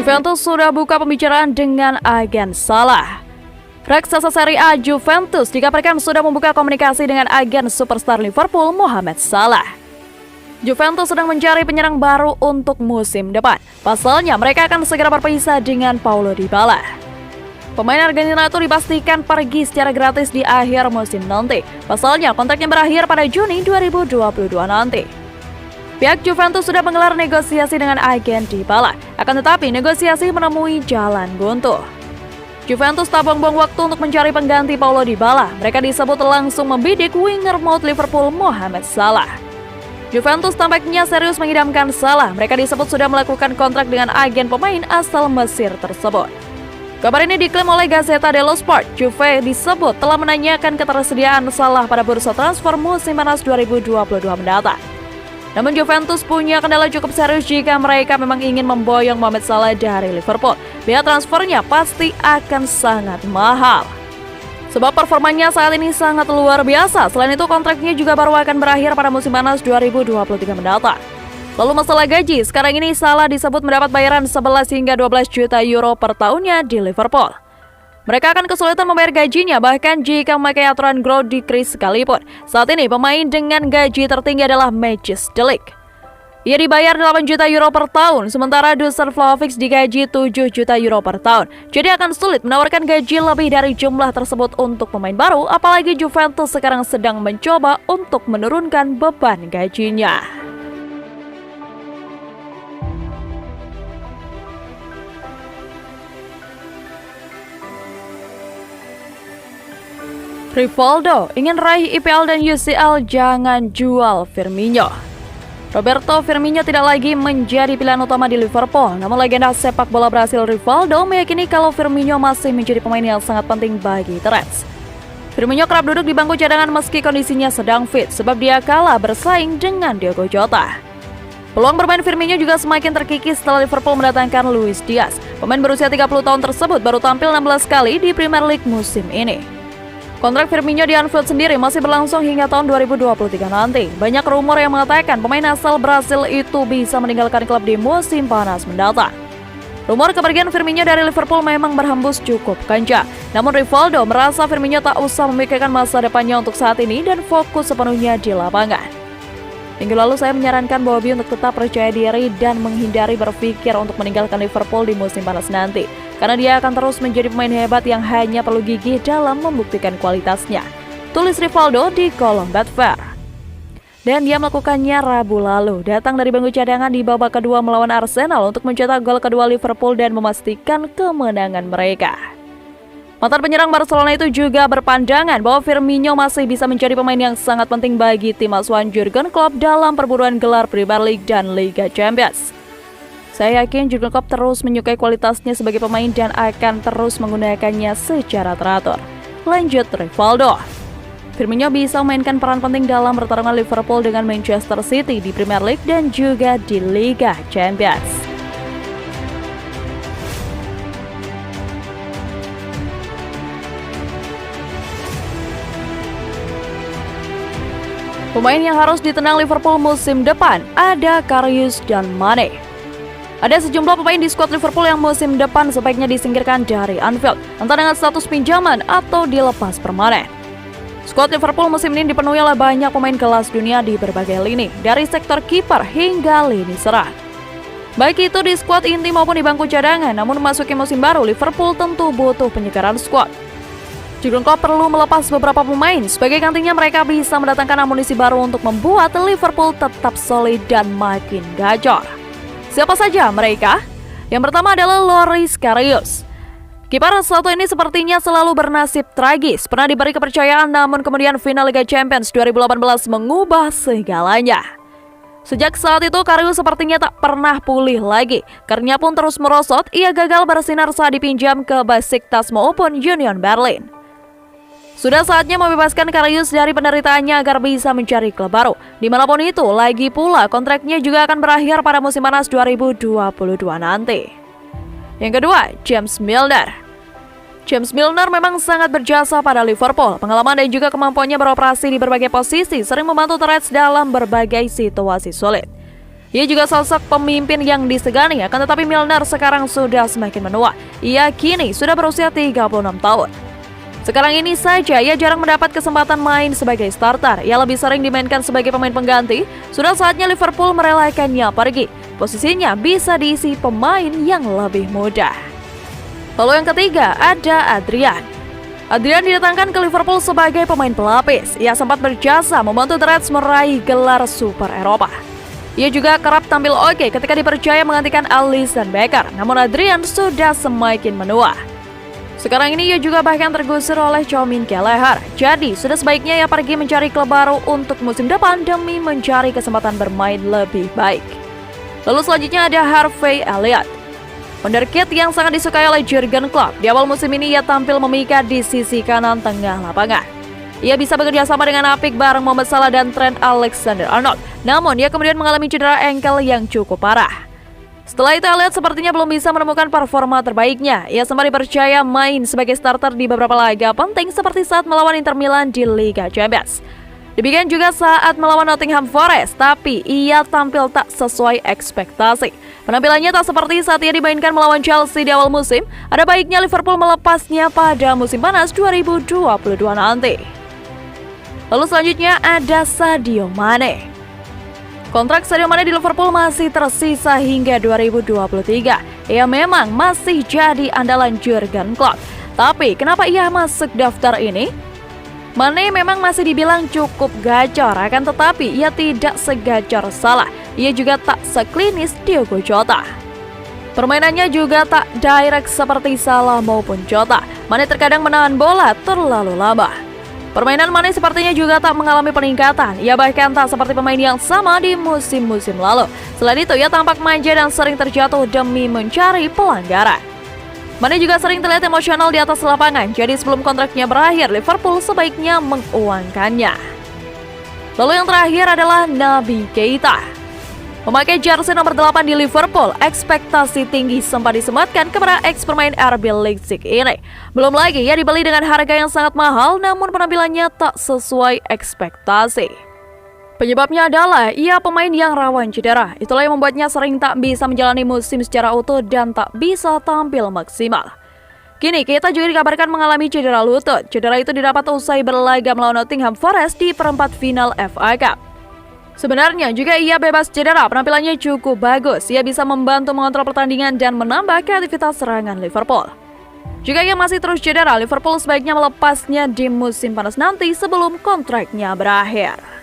Juventus sudah buka pembicaraan dengan agen Salah. Raksasa Serie A Juventus dikabarkan sudah membuka komunikasi dengan agen superstar Liverpool Mohamed Salah. Juventus sedang mencari penyerang baru untuk musim depan. Pasalnya mereka akan segera berpisah dengan Paulo Dybala. Pemain Argentina itu dipastikan pergi secara gratis di akhir musim nanti. Pasalnya kontraknya berakhir pada Juni 2022 nanti. Pihak Juventus sudah menggelar negosiasi dengan agen Dybala, akan tetapi negosiasi menemui jalan buntu. Juventus tak buang-buang waktu untuk mencari pengganti Paulo Dybala. Mereka disebut langsung membidik winger maut Liverpool Mohamed Salah. Juventus tampaknya serius mengidamkan Salah. Mereka disebut sudah melakukan kontrak dengan agen pemain asal Mesir tersebut. Kabar ini diklaim oleh Gazzetta dello Sport. Juve disebut telah menanyakan ketersediaan Salah pada bursa transfer musim panas 2022 mendatang. Namun Juventus punya kendala cukup serius jika mereka memang ingin memboyong Mohamed Salah dari Liverpool. Biaya transfernya pasti akan sangat mahal. Sebab performanya saat ini sangat luar biasa. Selain itu kontraknya juga baru akan berakhir pada musim panas 2023 mendatang. Lalu masalah gaji, sekarang ini Salah disebut mendapat bayaran 11 hingga 12 juta euro per tahunnya di Liverpool. Mereka akan kesulitan membayar gajinya bahkan jika memakai aturan growth decrease sekalipun. Saat ini pemain dengan gaji tertinggi adalah Matthijs de Ligt. Ia dibayar 8 juta euro per tahun, sementara Dusan Vlahovic digaji 7 juta euro per tahun. Jadi akan sulit menawarkan gaji lebih dari jumlah tersebut untuk pemain baru, apalagi Juventus sekarang sedang mencoba untuk menurunkan beban gajinya. Rivaldo ingin raih IPL dan UCL, jangan jual Firmino. Roberto Firmino tidak lagi menjadi pilihan utama di Liverpool, namun legenda sepak bola Brasil Rivaldo meyakini kalau Firmino masih menjadi pemain yang sangat penting bagi The Reds. Firmino kerap duduk di bangku cadangan meski kondisinya sedang fit, sebab dia kalah bersaing dengan Diogo Jota. Peluang bermain Firmino juga semakin terkikis setelah Liverpool mendatangkan Luis Diaz. Pemain berusia 30 tahun tersebut baru tampil 16 kali di Premier League musim ini. Kontrak Firmino di Anfield sendiri masih berlangsung hingga tahun 2023 nanti. Banyak rumor yang mengatakan pemain asal Brasil itu bisa meninggalkan klub di musim panas mendatang. Rumor kepergian Firmino dari Liverpool memang berhembus cukup kencang. Namun Rivaldo merasa Firmino tak usah memikirkan masa depannya untuk saat ini dan fokus sepenuhnya di lapangan. Minggu lalu saya menyarankan Bobby untuk tetap percaya diri dan menghindari berpikir untuk meninggalkan Liverpool di musim panas nanti. Karena dia akan terus menjadi pemain hebat yang hanya perlu gigih dalam membuktikan kualitasnya. Tulis Rivaldo di kolom Betfair. Dan dia melakukannya Rabu lalu, datang dari bangku cadangan di babak kedua melawan Arsenal untuk mencetak gol kedua Liverpool dan memastikan kemenangan mereka. Mantan penyerang Barcelona itu juga berpandangan bahwa Firmino masih bisa menjadi pemain yang sangat penting bagi tim asuhan Jurgen Klopp dalam perburuan gelar Premier League dan Liga Champions. Saya yakin Jurgen Klopp terus menyukai kualitasnya sebagai pemain dan akan terus menggunakannya secara teratur. Lanjut Rivaldo. Firmino bisa memainkan peran penting dalam pertarungan Liverpool dengan Manchester City di Premier League dan juga di Liga Champions. Pemain yang harus ditenang Liverpool musim depan ada Karius dan Mane. Ada sejumlah pemain di skuad Liverpool yang musim depan sebaiknya disingkirkan dari Anfield, entah dengan status pinjaman atau dilepas permanen. Skuad Liverpool musim ini dipenuhi oleh banyak pemain kelas dunia di berbagai lini, dari sektor kiper hingga lini serang. Baik itu di skuad inti maupun di bangku cadangan, namun memasuki musim baru, Liverpool tentu butuh penyegaran skuad. Jurgen Klopp perlu melepas beberapa pemain, sebagai gantinya mereka bisa mendatangkan amunisi baru untuk membuat Liverpool tetap solid dan makin gacor. Siapa saja mereka? Yang pertama adalah Loris Karius. Kiper satu ini sepertinya selalu bernasib tragis. Pernah diberi kepercayaan namun kemudian final Liga Champions 2018 mengubah segalanya. Sejak saat itu Karius sepertinya tak pernah pulih lagi. Karirnya pun terus merosot, ia gagal bersinar saat dipinjam ke Besiktas maupun Union Berlin. Sudah saatnya membebaskan Karius dari penderitaannya agar bisa mencari klub baru. Dimanapun itu, lagi pula kontraknya juga akan berakhir pada musim panas 2022 nanti. Yang kedua, James Milner. James Milner memang sangat berjasa pada Liverpool. Pengalaman dan juga kemampuannya beroperasi di berbagai posisi sering membantu The Reds dalam berbagai situasi sulit. Ia juga sosok pemimpin yang disegani, akan tetapi Milner sekarang sudah semakin menua. Ia kini sudah berusia 36 tahun. Sekarang ini saja ia jarang mendapat kesempatan main sebagai starter. Ia lebih sering dimainkan sebagai pemain pengganti. Sudah saatnya Liverpool merelakannya pergi. Posisinya bisa diisi pemain yang lebih muda. Lalu yang ketiga ada Adrian. Adrian didatangkan ke Liverpool sebagai pemain pelapis. Ia sempat berjasa membantu The Reds meraih gelar Super Eropa. Ia juga kerap tampil oke ketika dipercaya menggantikan Alisson Becker, namun Adrian sudah semakin menua. Sekarang ini ia juga bahkan tergusur oleh Chomin Kelleher, jadi sudah sebaiknya ia pergi mencari klub baru untuk musim depan demi mencari kesempatan bermain lebih baik. Lalu selanjutnya ada Harvey Elliott. Wonderkid yang sangat disukai oleh Jurgen Klopp. Di awal musim ini ia tampil memikat di sisi kanan tengah lapangan. Ia bisa bekerja sama dengan apik bareng Mohamed Salah dan Trent Alexander-Arnold. Namun, ia kemudian mengalami cedera ankle yang cukup parah. Setelah itu, Elliott sepertinya belum bisa menemukan performa terbaiknya. Ia sempat dipercaya main sebagai starter di beberapa laga penting seperti saat melawan Inter Milan di Liga Champions. Demikian juga saat melawan Nottingham Forest, tapi ia tampil tak sesuai ekspektasi. Penampilannya tak seperti saat ia dimainkan melawan Chelsea di awal musim. Ada baiknya Liverpool melepasnya pada musim panas 2022 nanti. Lalu selanjutnya ada Sadio Mane. Kontrak Sadio Mane di Liverpool masih tersisa hingga 2023. Ia memang masih jadi andalan Jurgen Klopp. Tapi kenapa ia masuk daftar ini? Mane memang masih dibilang cukup gacor, akan tetapi ia tidak segacor Salah. Ia juga tak seklinis Diogo Jota. Permainannya juga tak direct seperti Salah maupun Jota. Mane terkadang menahan bola terlalu lama. Permainan Mane sepertinya juga tak mengalami peningkatan. Ia bahkan tak seperti pemain yang sama di musim-musim lalu. Selain itu, ia tampak manja dan sering terjatuh demi mencari pelanggaran. Mane juga sering terlihat emosional di atas lapangan. Jadi sebelum kontraknya berakhir, Liverpool sebaiknya menguangkannya. Lalu yang terakhir adalah Naby Keita. Memakai jersey nomor 8 di Liverpool, ekspektasi tinggi sempat disematkan kepada ex pemain RB Leipzig ini. Belum lagi ia dibeli dengan harga yang sangat mahal, namun penampilannya tak sesuai ekspektasi. Penyebabnya adalah ia pemain yang rawan cedera. Itulah yang membuatnya sering tak bisa menjalani musim secara utuh dan tak bisa tampil maksimal. Kini Keita juga dikabarkan mengalami cedera lutut. Cedera itu didapat usai berlaga melawan Nottingham Forest di perempat final FA Cup. Sebenarnya juga ia bebas cedera, penampilannya cukup bagus. Ia bisa membantu mengontrol pertandingan dan menambah kreativitas serangan Liverpool. Jika ia masih terus cedera, Liverpool sebaiknya melepasnya di musim panas nanti sebelum kontraknya berakhir.